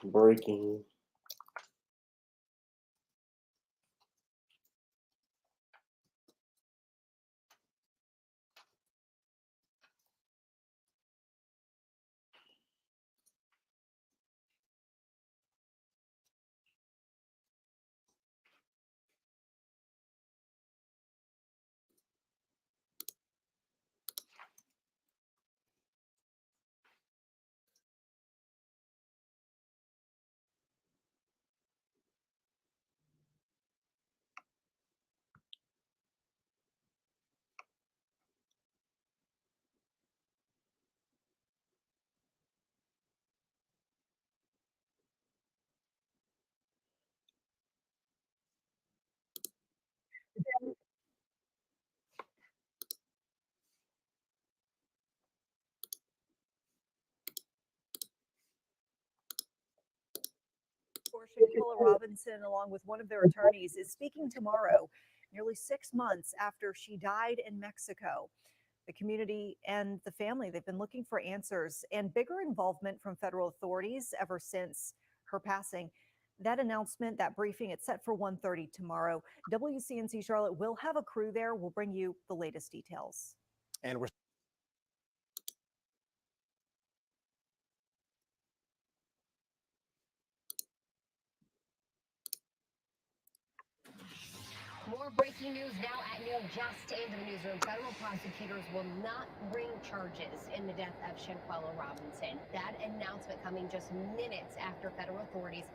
Breaking. Shanquella Robinson, along with one of their attorneys, is speaking tomorrow, nearly 6 months after she died in Mexico. The community and the family, they've been looking for answers and bigger involvement from federal authorities ever since her passing. That announcement, that briefing, it's set for 1:30 tomorrow. WCNC Charlotte will have a crew there. We'll bring you the latest details. And we're More breaking news now at noon, just into the newsroom. Federal prosecutors will not bring charges in the death of Shanquella Robinson. That announcement coming just minutes after federal authorities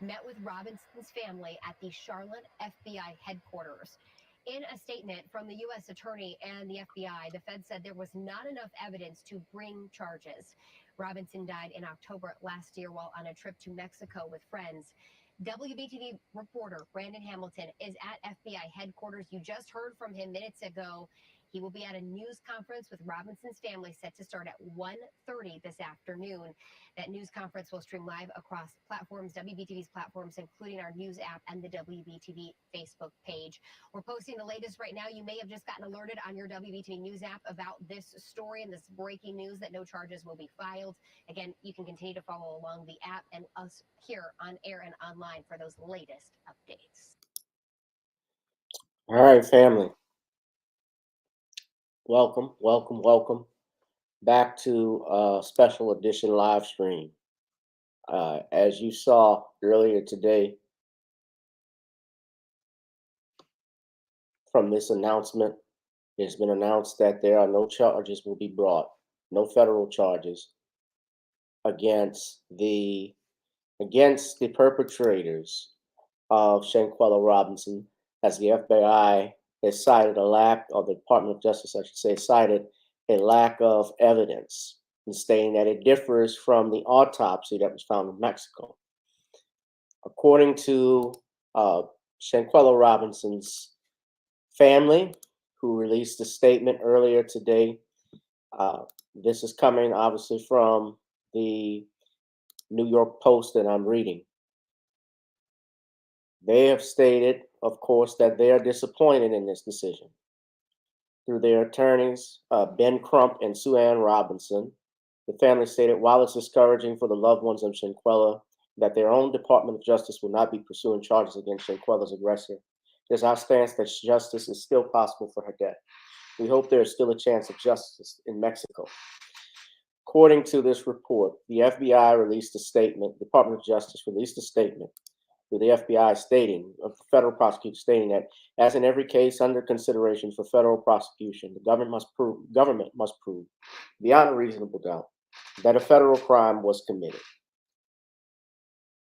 met with Robinson's family at the Charlotte FBI headquarters. In a statement from the U.S. Attorney and the FBI, the Fed said there was not enough evidence to bring charges. Robinson died in October last year while on a trip to Mexico with friends. WBTV reporter Brandon Hamilton is at FBI headquarters. You just heard from him minutes ago. He will be at a news conference with Robinson's family set to start at 1:30 this afternoon. That news conference will stream live across platforms, WBTV's platforms, including our news app and the WBTV Facebook page. We're posting the latest right now. You may have just gotten alerted on your WBTV news app about this story and this breaking news that no charges will be filed. Again, you can continue to follow along the app and us here on air and online for those latest updates. All right, family. Welcome, welcome, welcome back to a special edition live stream. As you saw earlier today from this announcement, it's been announced that there are no charges will be brought, no federal charges against the perpetrators of Shanquella Robinson, as the FBI has cited a lack, or the Department of Justice, I should say, cited a lack of evidence, and stating that it differs from the autopsy that was found in Mexico. According to uh, Shanquella Robinson's family, who released a statement earlier today, uh, this is coming obviously from the New York Post that I'm reading. They have stated, of course, that they are disappointed in this decision. Through their attorneys, Ben Crump and Sue Ann Robinson, the family stated, while it's discouraging for the loved ones of Shanquella that their own Department of Justice will not be pursuing charges against Shanquella's aggressor, it is our stance that justice is still possible for her death. We hope there is still a chance of justice in Mexico. According to this report, the FBI released a statement, Department of Justice released a statement with the FBI stating, of the federal prosecutor stating that, as in every case under consideration for federal prosecution, the government must prove beyond a reasonable doubt that a federal crime was committed.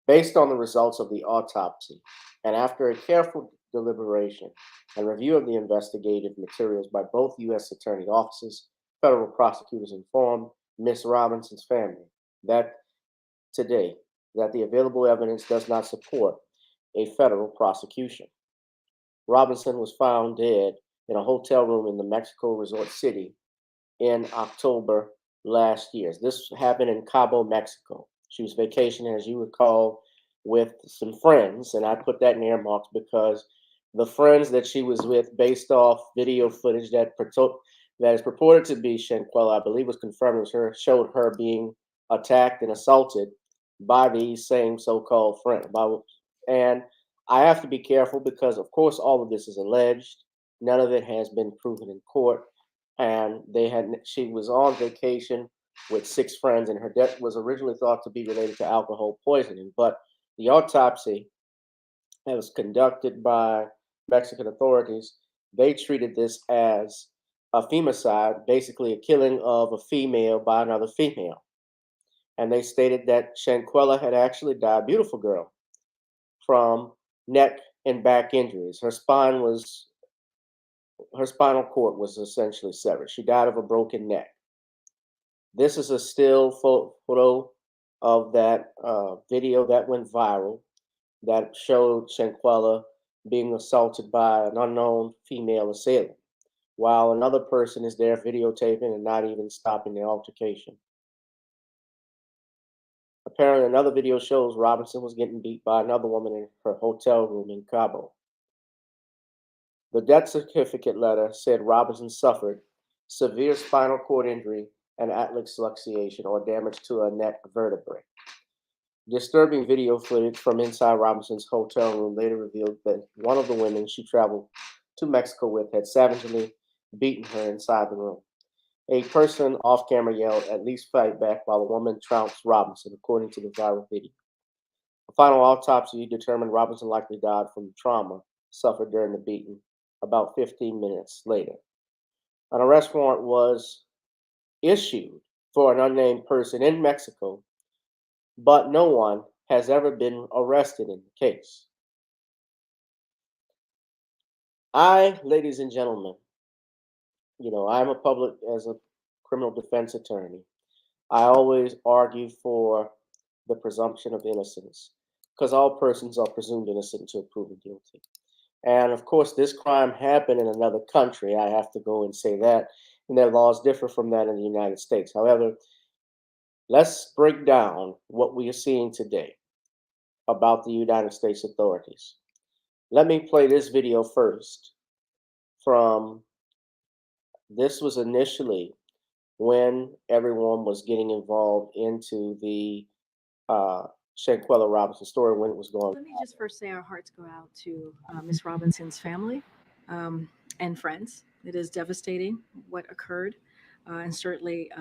Based on the results of the autopsy, and after a careful deliberation and review of the investigative materials by both U.S. Attorney offices, federal prosecutors informed Ms. Robinson's family that today that the available evidence does not support a federal prosecution. Robinson was found dead in a hotel room in the Mexico resort city in October last year. This happened in Cabo, Mexico. She was vacationing, as you recall, with some friends, and I put that in air marks because the friends that she was with, based off video footage that is purported to be Shanquella, I believe was confirmed, was her, showed her being attacked and assaulted by these same so-called friends. And I have to be careful because, of course, all of this is alleged. None of it has been proven in court. And she was on vacation with six friends, and her death was originally thought to be related to alcohol poisoning. But the autopsy that was conducted by Mexican authorities, they treated this as a femicide, basically a killing of a female by another female. And they stated that Shanquella had actually died, beautiful girl, from neck and back injuries. Her spinal cord was essentially severed. She died of a broken neck. This is a still photo of that video that went viral that showed Shanquella being assaulted by an unknown female assailant, while another person is there videotaping and not even stopping the altercation. Apparently, another video shows Robinson was getting beat by another woman in her hotel room in Cabo. The death certificate letter said Robinson suffered severe spinal cord injury and atlas luxation, or damage to a neck vertebrae. Disturbing video footage from inside Robinson's hotel room later revealed that one of the women she traveled to Mexico with had savagely beaten her inside the room. A person off camera yelled, "At least fight back," while a woman trounced Robinson, according to the viral video. A final autopsy determined Robinson likely died from trauma suffered during the beating about 15 minutes later. An arrest warrant was issued for an unnamed person in Mexico, but no one has ever been arrested in the case. Ladies and gentlemen, I'm as a criminal defense attorney, I always argue for the presumption of innocence because all persons are presumed innocent until proven guilty. And of course, this crime happened in another country. I have to go and say that. And their laws differ from that in the United States. However, let's break down what we are seeing today about the United States authorities. Let me play this video first from this was initially when everyone was getting involved into the Shanquella Robinson story when it was going. Let me just first say our hearts go out to Miss Robinson's family and friends. It is devastating what occurred, and certainly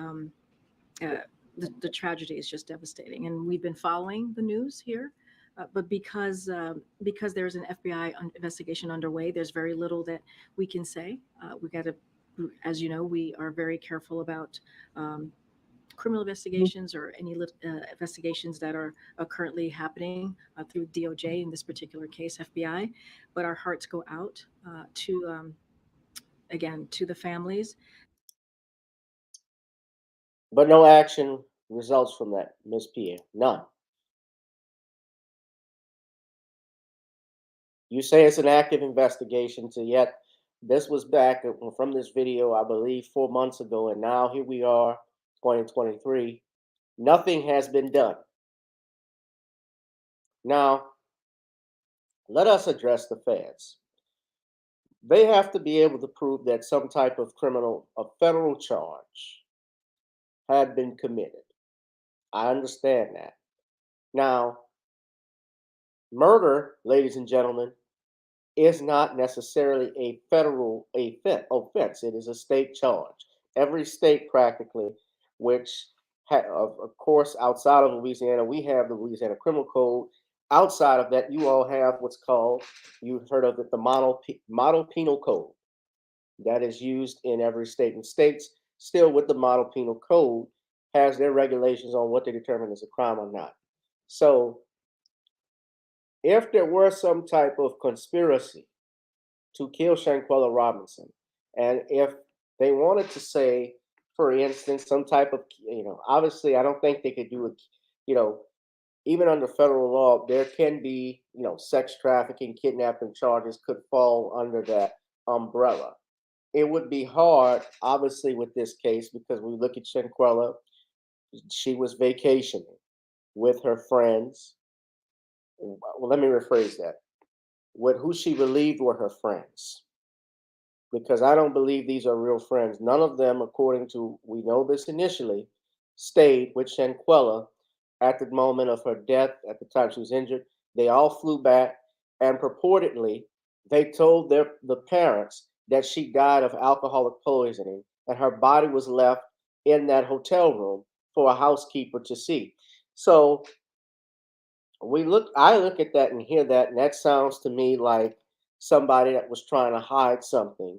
the tragedy is just devastating. And we've been following the news here, but because there's an FBI investigation underway, there's very little that we can say. We got to, as you know, we are very careful about criminal investigations or any investigations that are currently happening through DOJ in this particular case, FBI. But our hearts go out to, again, to the families. But no action results from that, Ms. Pierre. None. You say it's an active investigation, so yet this was back from this video, I believe, 4 months ago, and now here we are, 2023. Nothing has been done. Now, let us address the feds. They have to be able to prove that some type of a federal charge had been committed. I understand that. Now, murder, ladies and gentlemen, is not necessarily a federal offense. It is a state charge. Every state practically, which of course, outside of Louisiana, we have the Louisiana Criminal Code. Outside of that, you all have what's called, you've heard of it, the Model Penal Code. That is used in every state. And states still with the Model Penal Code has their regulations on what they determine as a crime or not. So if there were some type of conspiracy to kill Shanquella Robinson, and if they wanted to say, for instance, some type of, obviously, I don't think they could do it, even under federal law, there can be, sex trafficking, kidnapping charges could fall under that umbrella. It would be hard, obviously, with this case because we look at Shanquella, she was vacationing with her friends. Well, let me rephrase that. With who she believed were her friends. Because I don't believe these are real friends. None of them, according to, we know this initially, stayed with Shanquella at the moment of her death, at the time she was injured. They all flew back, and purportedly, they told the parents that she died of alcoholic poisoning, and her body was left in that hotel room for a housekeeper to see. So I look at that and hear that, and that sounds to me like somebody that was trying to hide something,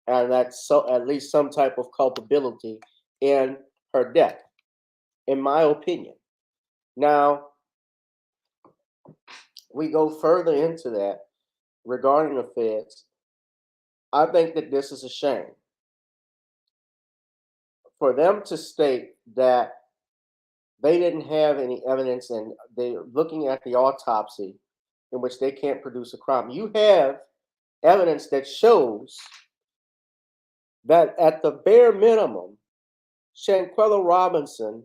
and that's so at least some type of culpability in her death, in my opinion. Now, we go further into that regarding the feds. I think that this is a shame for them to state that they didn't have any evidence and they're looking at the autopsy in which they can't produce a crime. You have evidence that shows that at the bare minimum, Shanquella Robinson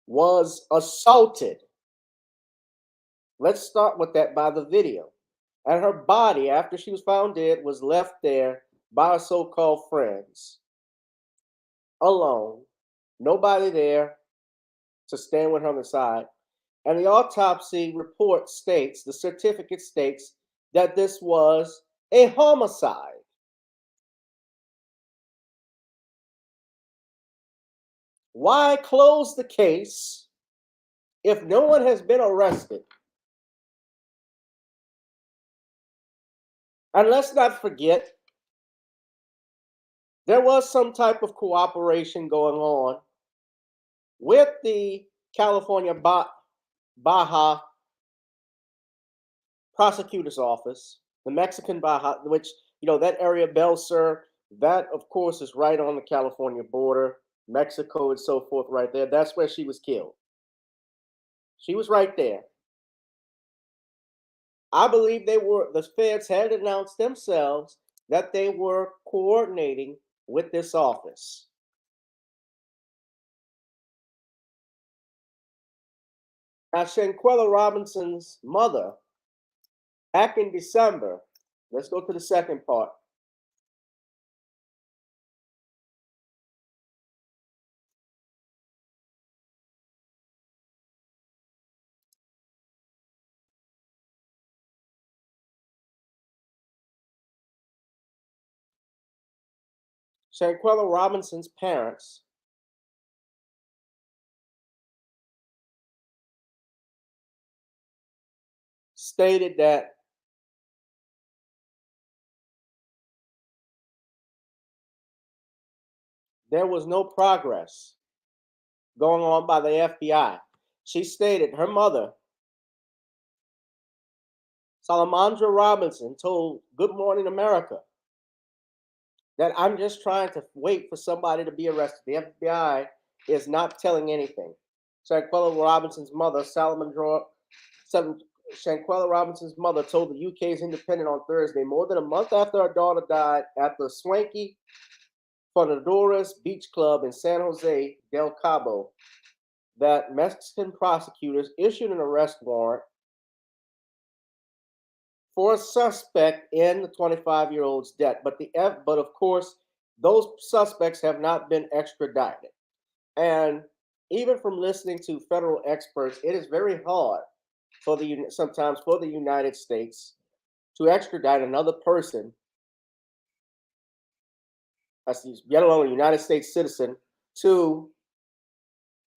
was assaulted. Let's start with that by the video. And her body, after she was found dead, was left there by her so called friends, alone. Nobody there to stand with her on the side. And the autopsy report states, the certificate states, that this was a homicide. Why close the case if no one has been arrested? And let's not forget, there was some type of cooperation going on with the California Baja prosecutor's office, the Mexican Baja, which, that area, Bel Sur, that, of course, is right on the California border, Mexico and so forth, right there. That's where she was killed. She was right there. I believe the feds had announced themselves that they were coordinating with this office. Now, Shanquella Robinson's mother, back in December, let's go to the second part. Shanquella Robinson's parents stated that there was no progress going on by the FBI. She stated her mother, Salamandra Robinson, told Good Morning America that I'm just trying to wait for somebody to be arrested. The FBI is not telling anything. Shanquella Robinson's mother, Shanquella Robinson's mother told the UK's Independent on Thursday, more than a month after her daughter died at the swanky Fonadores Beach Club in San Jose del Cabo, that Mexican prosecutors issued an arrest warrant for a suspect in the 25-year-old's death. But of course, those suspects have not been extradited. And even from listening to federal experts, it is very hard sometimes for the United States to extradite another person, yet alone a United States citizen, to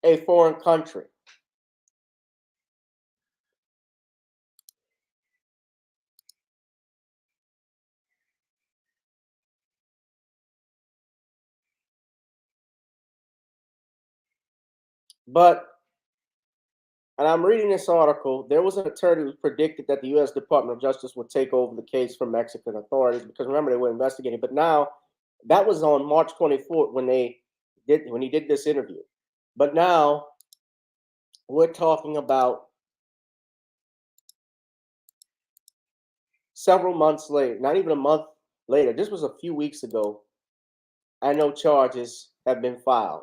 a foreign country. And I'm reading this article, there was an attorney who predicted that the U.S. Department of Justice would take over the case from Mexican authorities because remember, they were investigating. But now, that was on March 24th when he did this interview. But now, we're talking about several months later, not even a month later. This was a few weeks ago, and no charges have been filed.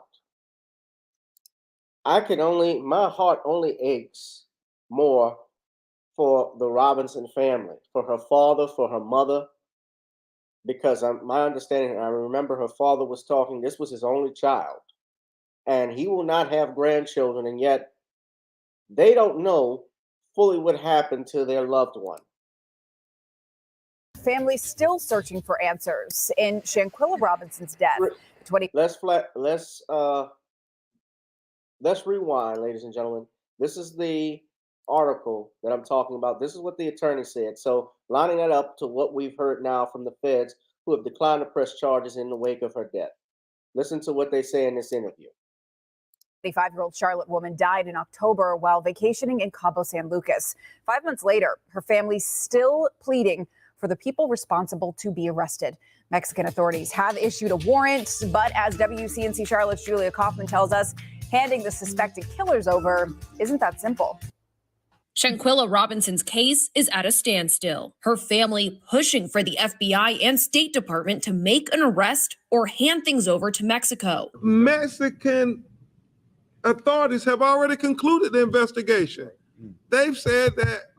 My heart only aches more for the Robinson family, for her father, for her mother, because my understanding, I remember her father was talking, this was his only child, and he will not have grandchildren, and yet They don't know fully what happened to their loved one. Families still searching for answers in Shanquella Robinson's death. Let's rewind, ladies and gentlemen. This is the article that I'm talking about. This is what the attorney said. So lining that up to what we've heard now from the feds, who have declined to press charges in the wake of her death. Listen to what they say in this interview. 25-year-old Charlotte woman died in October while vacationing in Cabo San Lucas. 5 months later, her family's still pleading for the people responsible to be arrested. Mexican authorities have issued a warrant, but as WCNC Charlotte's Julia Kaufman tells us, handing the suspected killers over isn't that simple. Shanquella Robinson's case is at a standstill. Her family pushing for the FBI and State Department to make an arrest or hand things over to Mexico. Mexican authorities have already concluded the investigation. They've said that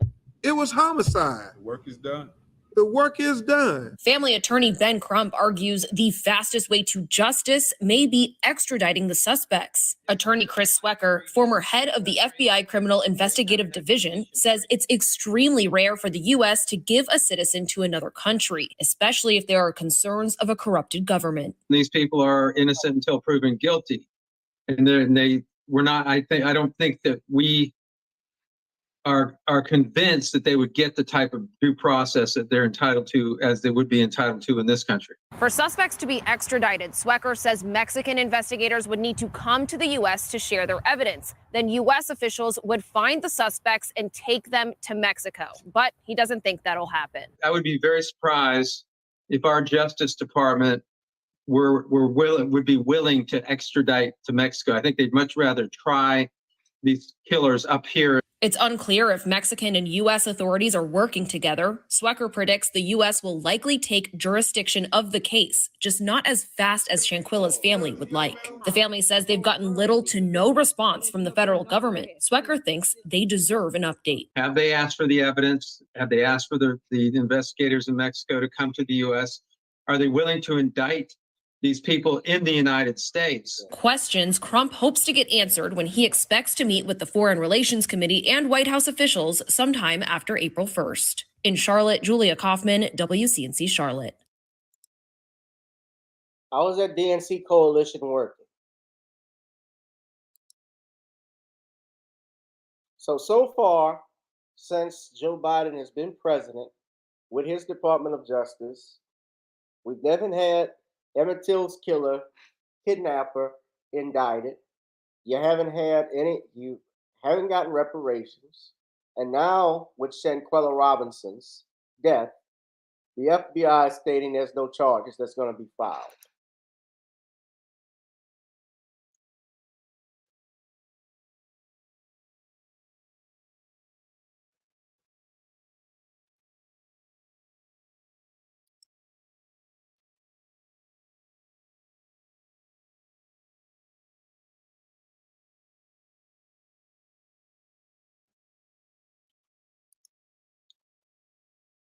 it was homicide. The work is done. The work is done. Family attorney Ben Crump argues the fastest way to justice may be extraditing the suspects. Attorney Chris Swecker, former head of the FBI Criminal Investigative Division, says it's extremely rare for the U.S. to give a citizen to another country, especially if there are concerns of a corrupted government. These people are innocent until proven guilty. And we're not, I don't think that we are convinced that they would get the type of due process that they're entitled to as they would be entitled to in this country. For suspects to be extradited, Swecker says Mexican investigators would need to come to the U.S. to share their evidence. Then U.S. officials would find the suspects and take them to Mexico. But he doesn't think that'll happen. I would be very surprised if our Justice Department would be willing to extradite to Mexico. I think they'd much rather try these killers up here. It's unclear if Mexican and U.S. authorities are working together. Swecker predicts the U.S. will likely take jurisdiction of the case, just not as fast as Shanquella's family would like. The family says they've gotten little to no response from the federal government. Swecker thinks they deserve an update. Have they asked for the evidence? Have they asked for the investigators in Mexico to come to the U.S.? Are they willing to indict these people in the United States? Questions Crump hopes to get answered when he expects to meet with the Foreign Relations Committee and White House officials sometime after April 1st. In Charlotte, Julia Kaufman, WCNC Charlotte. How is that DNC coalition working? So far, since Joe Biden has been president with his Department of Justice, we've never had Emmett Till's killer, kidnapper, indicted. You haven't gotten reparations. And now with Shanquella Robinson's death, the FBI is stating there's no charges that's going to be filed.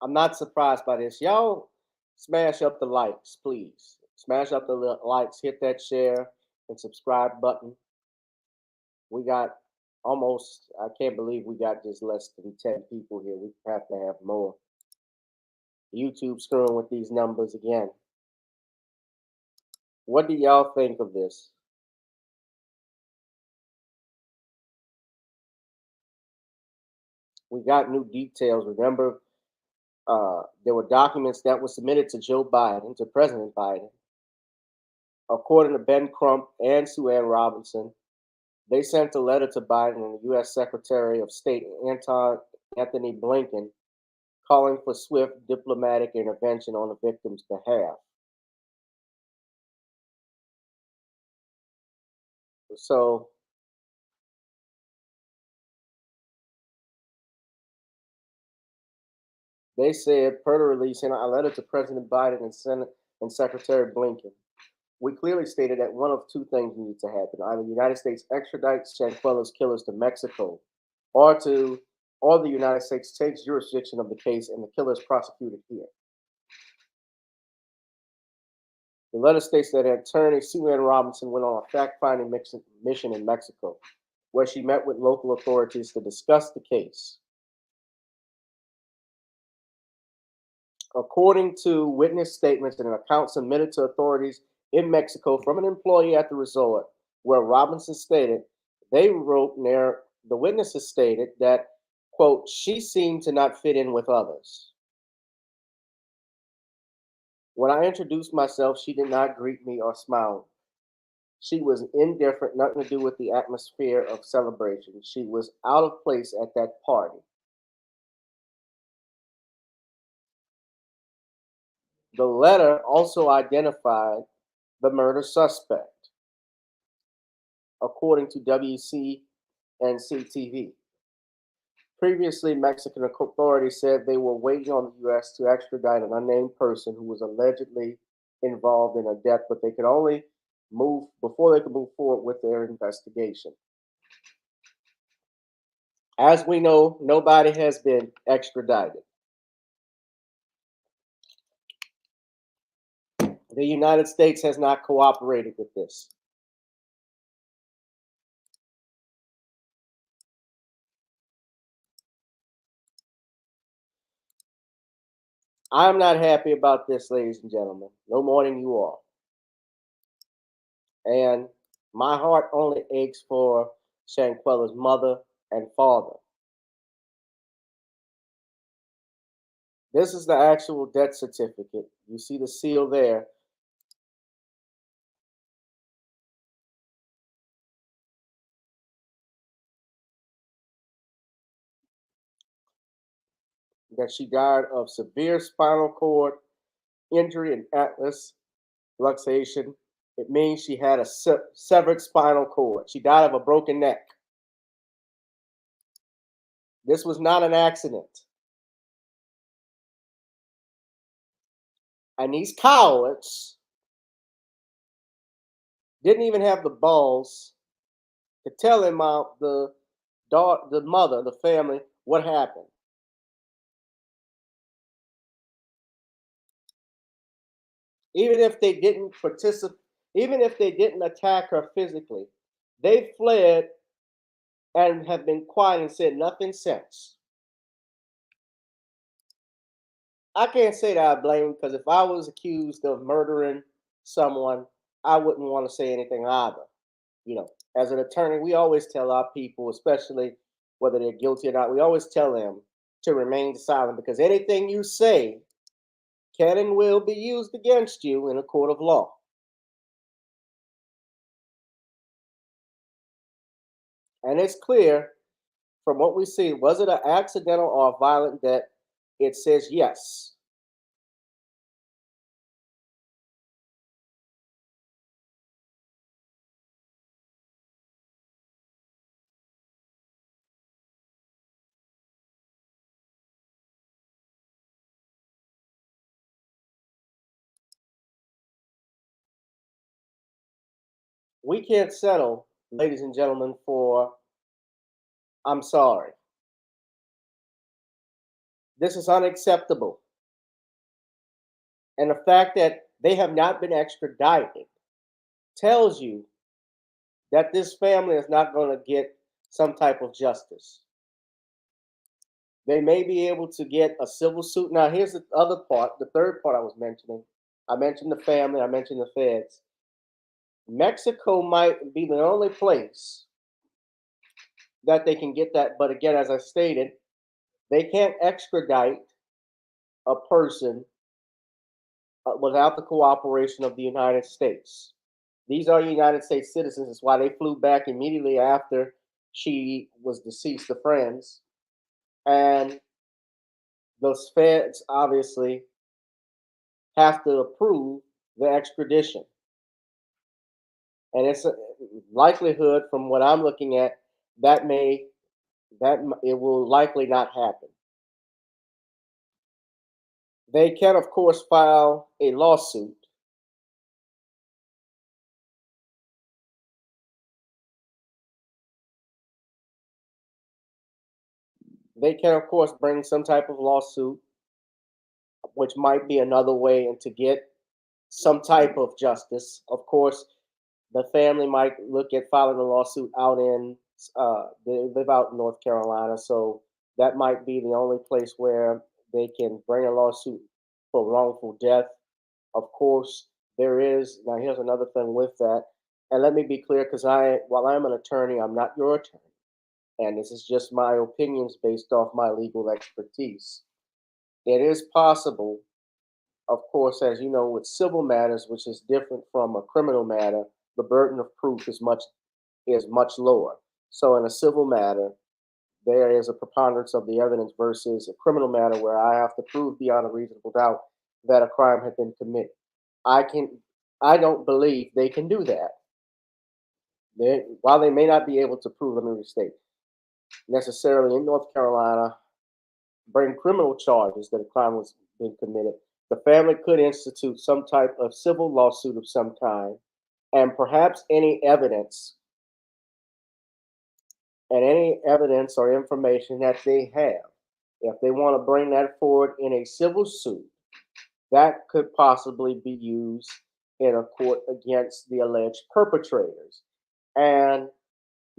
I'm not surprised by this. Y'all smash up the likes, please. Smash up the likes, hit that share and subscribe button. We got I can't believe we got just less than 10 people here. We have to have more. YouTube screwing with these numbers again. What do y'all think of this? We got new details. Remember, there were documents that were submitted to Joe Biden, to President Biden. According to Ben Crump and Sue Ann Robinson, they sent a letter to Biden and the U.S. Secretary of State Anthony Blinken calling for swift diplomatic intervention on the victim's behalf. So they said, per the release in a letter to President Biden and Senate and Secretary Blinken, we clearly stated that one of two things needed to happen: either the United States extradites Shanquella's killers to Mexico, or the United States takes jurisdiction of the case and the killers prosecuted here. The letter states that attorney Sue Ann Robinson went on a fact-finding mission in Mexico. where she met with local authorities to discuss the case. According to witness statements and an account submitted to authorities in Mexico from an employee at the resort, where Robinson stated, they wrote near the witnesses stated that, quote, she seemed to not fit in with others. When I introduced myself, she did not greet me or smile. She was indifferent, nothing to do with the atmosphere of celebration. She was out of place at that party. The letter also identified the murder suspect, according to WCNC TV. Previously, Mexican authorities said they were waiting on the U.S. to extradite an unnamed person who was allegedly involved in a death, but they could only move forward with their investigation. As we know, nobody has been extradited. The United States has not cooperated with this. I'm not happy about this, ladies and gentlemen. No more than you are. And my heart only aches for Shanquella's mother and father. This is the actual death certificate. You see the seal there. That she died of severe spinal cord injury and atlas luxation. It means she had a severed spinal cord. She died of a broken neck. This was not an accident. And these cowards didn't even have the balls to tell him the mother, the family, what happened. Even if they didn't participate, even if they didn't attack her physically, they fled and have been quiet and said nothing since. I can't say that I blame them, because if I was accused of murdering someone, I wouldn't want to say anything either. You know, as an attorney, we always tell our people, especially whether they're guilty or not, we always tell them to remain silent, because anything you say can and will be used against you in a court of law. And it's clear from what we see, was it an accidental or a violent death? It says yes. We can't settle, ladies and gentlemen, for I'm sorry. This is unacceptable. And the fact that they have not been extradited tells you that this family is not going to get some type of justice. They may be able to get a civil suit. Now, here's the other part, the third part I was mentioning. I mentioned the family, I mentioned the feds. Mexico might be the only place that they can get that. But again, as I stated, they can't extradite a person without the cooperation of the United States. These are United States citizens. That's why they flew back immediately after she was deceased, the friends. And those feds obviously have to approve the extradition. And it's a likelihood, from what I'm looking at, that it will likely not happen. They can, of course, file a lawsuit. They can, of course, bring some type of lawsuit, which might be another way and to get some type of justice. Of course, the family might look at filing a lawsuit out in They live out in North Carolina, so that might be the only place where they can bring a lawsuit for wrongful death. Of course, there is. Now, here's another thing with that. And let me be clear, because while I'm an attorney, I'm not your attorney. And this is just my opinions based off my legal expertise. It is possible, of course, as you know, with civil matters, which is different from a criminal matter, the burden of proof is much lower. So in a civil matter, there is a preponderance of the evidence versus a criminal matter where I have to prove beyond a reasonable doubt that a crime had been committed. I can I don't believe they can do that. While they may not be able to prove, let me restate, necessarily in North Carolina, bring criminal charges that a crime was being committed, the family could institute some type of civil lawsuit of some kind, and perhaps any evidence or information that they have, if they want to bring that forward in a civil suit, that could possibly be used in a court against the alleged perpetrators. And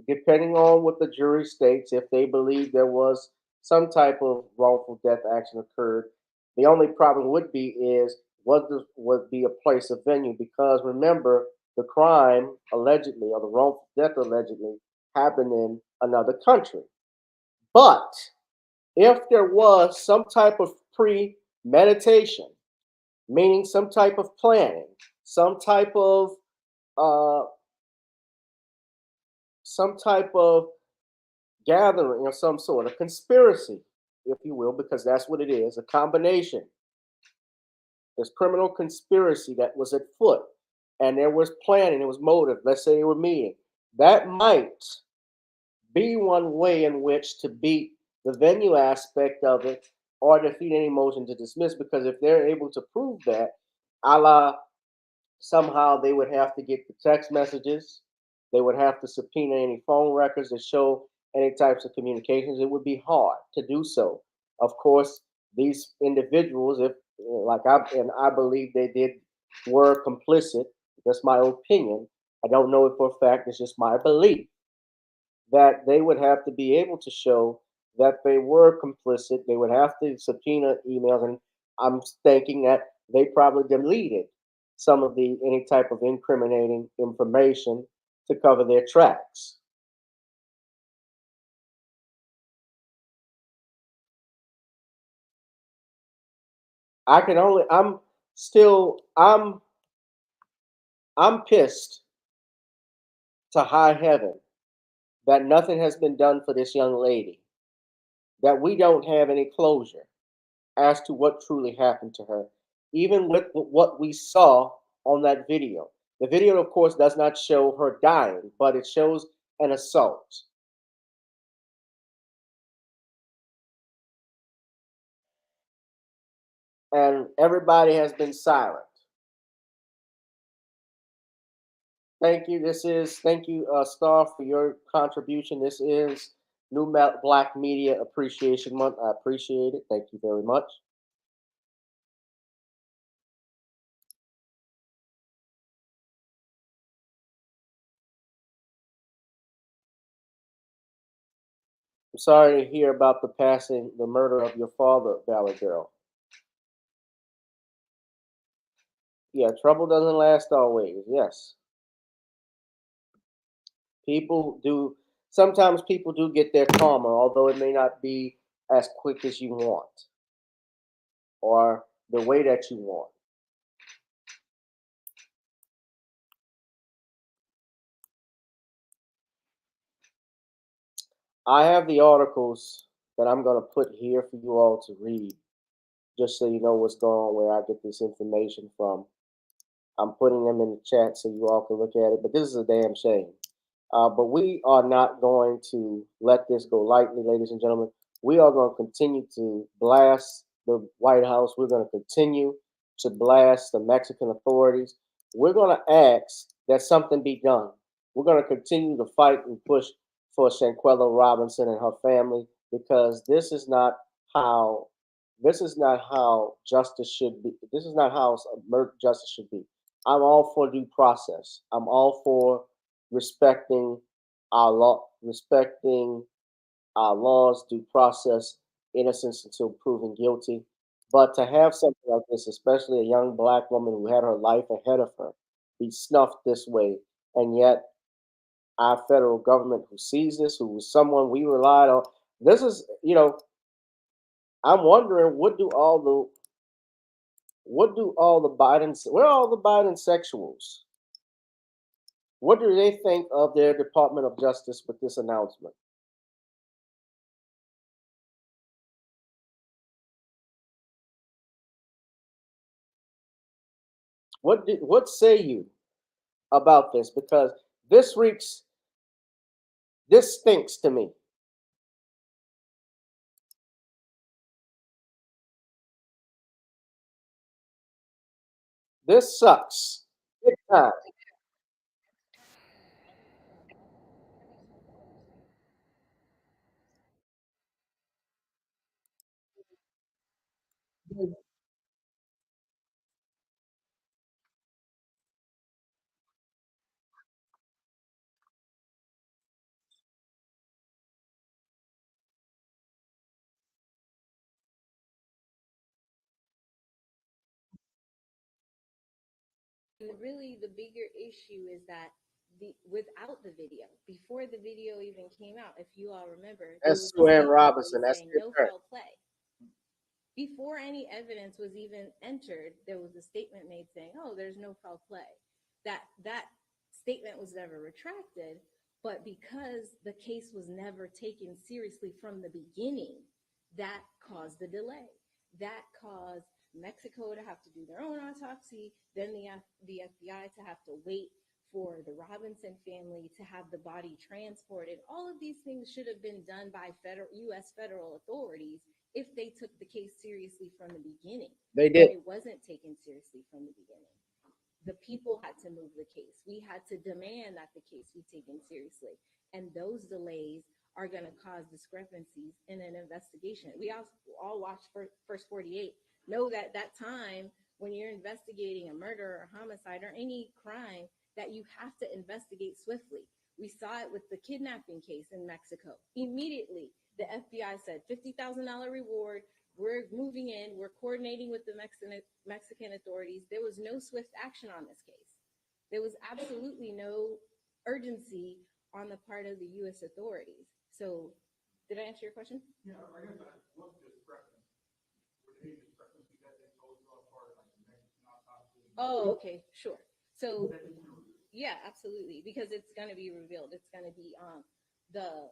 depending on what the jury states, if they believe there was some type of wrongful death action occurred, the only problem would be is what would be a place of venue, because remember, the crime allegedly or the wrongful death allegedly happened in another country. But if there was some type of premeditation, meaning some type of planning, some type of uh, some type of gathering of some sort, a conspiracy, if you will, because that's what it is, a combination. There's criminal conspiracy that was at foot, and there was planning, there was motive. Let's say they were meeting. That might be one way in which to beat the venue aspect of it or defeat any motion to dismiss, because if they're able to prove that, a la somehow they would have to get the text messages, they would have to subpoena any phone records that show any types of communications. It would be hard to do so. Of course, these individuals, if I believe they did were complicit. That's my opinion. I don't know it for a fact. It's just my belief that they would have to be able to show that they were complicit. They would have to subpoena emails, and I'm thinking that they probably deleted some of the any type of incriminating information to cover their tracks. I can only still I'm pissed to high heaven that nothing has been done for this young lady, that we don't have any closure as to what truly happened to her, even with what we saw on that video. The video, of course, does not show her dying, but it shows an assault. And everybody has been silent. Thank you. Thank you, Star, for your contribution. This is Black Media Appreciation Month. I appreciate it. Thank you very much. I'm sorry to hear about the murder of your father, Valley Girl. Yeah, trouble doesn't last always. Yes. People do, sometimes people do get their karma, although it may not be as quick as you want or the way that you want. I have the articles that I'm going to put here for you all to read, just so you know what's going on, where I get this information from. I'm putting them in the chat so you all can look at it, but this is a damn shame. But we are not going to let this go lightly, ladies and gentlemen. We are going to continue to blast the White House. We're going to continue to blast the Mexican authorities. We're going to ask that something be done. We're going to continue to fight and push for Shanquella Robinson and her family, because how this is not how justice should be. This is not how justice should be. I'm all for due process. I'm all for respecting our law, respecting our laws, due process, innocence until proven guilty. But to have something like this, especially a young black woman who had her life ahead of her, be snuffed this way, and yet our federal government who sees this, who was someone we relied on, this is, I'm wondering what do all the Bidens, where are all the Biden sexuals? What do they think of their Department of Justice with this announcement? What say you about this? Because this reeks, this stinks to me. This sucks. Big time. And really, the bigger issue is that without the video, before the video even came out, if you all remember, there That's was a Sue Ann statement Robinson. made That's saying the no attorney. foul play. Before any evidence was even entered, there was a statement made saying, "Oh, there's no foul play." That statement was never retracted, but because the case was never taken seriously from the beginning, that caused the delay. That caused Mexico to have to do their own autopsy, then the FBI to have to wait for the Robinson family to have the body transported. All of these things should have been done by U.S. federal authorities if they took the case seriously from the beginning. They But did. it wasn't taken seriously from the beginning. The people had to move the case. We had to demand that the case be taken seriously. And those delays are going to cause discrepancies in an investigation. We all watched First 48, know that that time when you're investigating a murder or homicide or any crime, that you have to investigate swiftly. We saw it with the kidnapping case in Mexico. Immediately, the FBI said $50,000 reward. We're moving in. We're coordinating with the Mexican authorities. There was no swift action on this case. There was absolutely no urgency on the part of the U.S. authorities. So, did I answer your question? Yeah, I guess that was discrepancy. With any discrepancy that they told you as far as like the next autopsy. Oh, okay, sure. So, yeah, absolutely, because it's going to be revealed. It's going to be the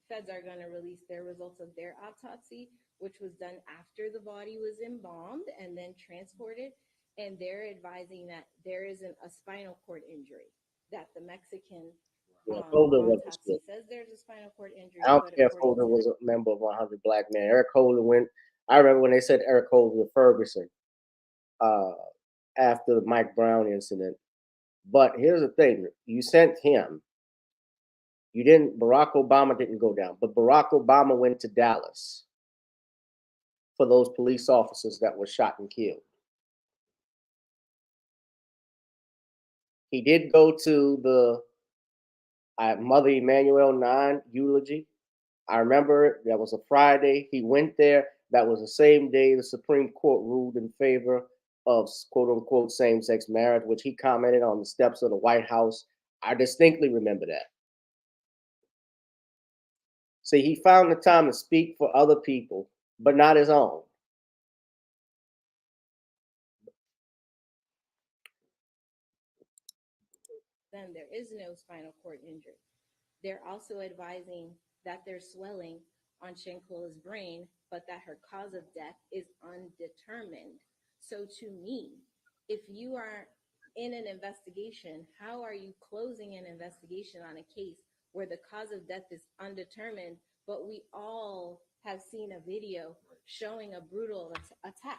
feds are going to release their results of their autopsy, which was done after the body was embalmed and then transported. And they're advising that there isn't a spinal cord injury, that the Mexican Yeah, Holder was autopsy says there's a spinal cord injury, I don't but care if according Holder to was a member of 100 Black Men. Eric Holder went. I remember when they said Eric Holder with Ferguson uh, after the Mike Brown incident. But here's the thing: you sent him. You didn't. Barack Obama didn't go down, but Barack Obama went to Dallas for those police officers that were shot and killed. He did go to the Mother Emanuel 9 eulogy. I remember it. That was a Friday. He went there. That was the same day the Supreme Court ruled in favor of quote unquote same sex marriage, which he commented on the steps of the White House. I distinctly remember that. See, he found the time to speak for other people, but not his own. them there is no spinal cord injury. They're also advising that there's swelling on Shanquella's brain, but that her cause of death is undetermined. So to me, if you are in an investigation, how are you closing an investigation on a case where the cause of death is undetermined, but we all have seen a video showing a brutal attack?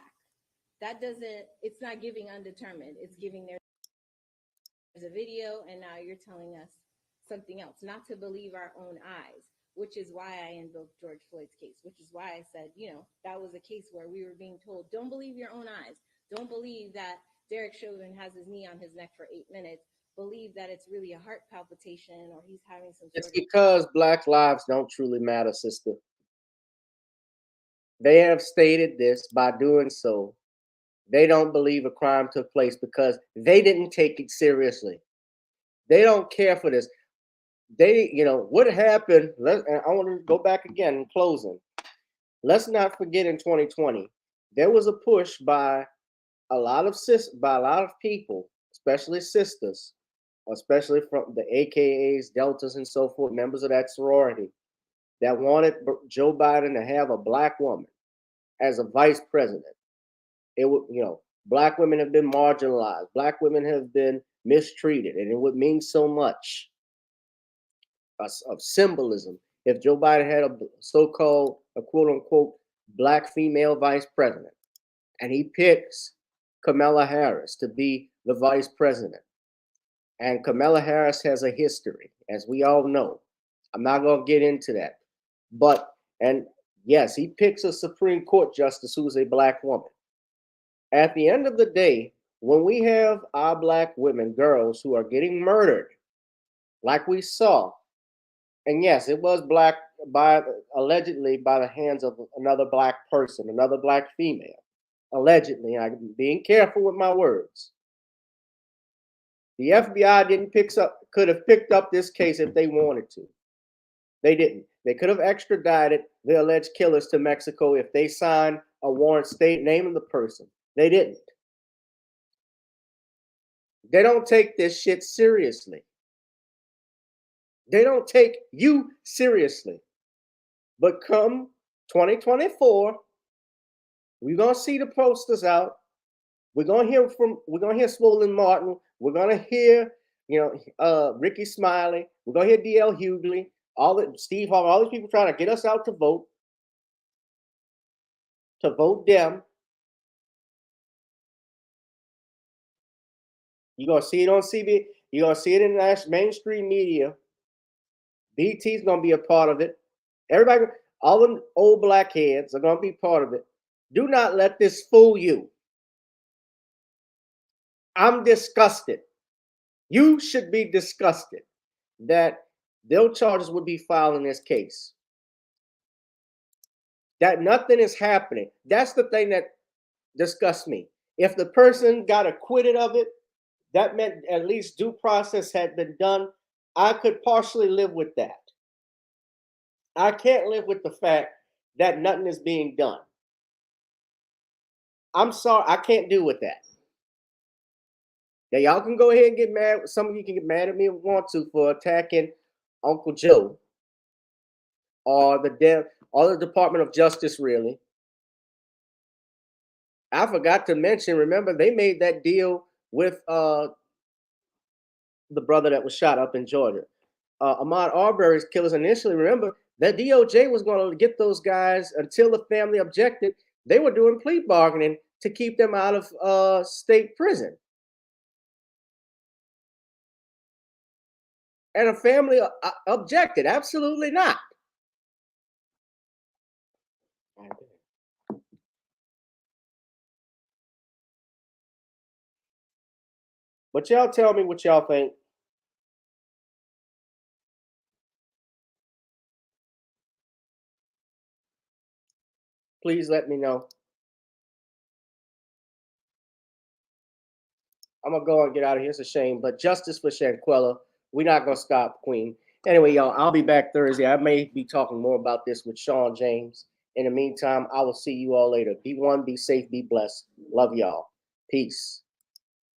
That doesn't, it's not giving undetermined, it's giving there's a video and now you're telling us something else, not to believe our own eyes, which is why I invoked George Floyd's case, which is why I said, that was a case where we were being told, don't believe your own eyes. Don't believe that Derek Chauvin has his knee on his neck for 8 minutes believe that it's really a heart palpitation or he's having some It's sort of. because Black lives don't truly matter, sister. They have stated this by doing so. They don't believe a crime took place because they didn't take it seriously. They don't care for this. They, what happened. And I want to go back again in closing. Let's not forget in 2020, there was a push by a lot of people, especially sisters, especially from the AKAs, Deltas, and so forth, members of that sorority, that wanted Joe Biden to have a Black woman as a vice president. It would, Black women have been marginalized. Black women have been mistreated, and it would mean so much of symbolism if Joe Biden had a so-called, a quote-unquote, Black female vice president, and he picks Kamala Harris to be the vice president. And Kamala Harris has a history, as we all know. I'm not going to get into that. But, and yes, he picks a Supreme Court justice who's a Black woman. At the end of the day, when we have our Black women, girls who are getting murdered, like we saw, and yes, it was allegedly by the hands of another Black person, another Black female, allegedly. I'm being careful with my words. The FBI could have picked up this case if they wanted to. They didn't. They could have extradited the alleged killers to Mexico if they signed a warrant naming the person. They didn't. They don't take this shit seriously. They don't take you seriously. But come 2024, we're gonna see the posters out. We're gonna hear Swollen Martin. We're gonna hear, Ricky Smiley. We're gonna hear D.L. Hughley, Steve Harvey, all these people trying to get us out to vote them. You're gonna see it on CB. You're gonna see it in the mainstream media. BT's gonna be a part of it. Everybody, all the old Black heads are gonna be part of it. Do not let this fool you. I'm disgusted. You should be disgusted that no charges would be filed in this case. That nothing is happening. That's the thing that disgusts me. If the person got acquitted of it, that meant at least due process had been done. I could partially live with that. I can't live with the fact that nothing is being done. I'm sorry, I can't deal with that. Now, y'all can go ahead and get mad. Some of you can get mad at me if you want to for attacking Uncle Joe or the Department of Justice, really. I forgot to mention, remember, they made that deal with the brother that was shot up in Georgia. Ahmaud Arbery's killers initially, remember, that DOJ was going to get those guys until the family objected. They were doing plea bargaining to keep them out of state prison. And a family objected. Absolutely not. But y'all tell me what y'all think. Please let me know. I'm going to go and get out of here. It's a shame. But justice for Shanquella. We're not going to stop, Queen. Anyway, y'all, I'll be back Thursday. I may be talking more about this with Sean James. In the meantime, I will see you all later. Be one, be safe, be blessed. Love y'all. Peace.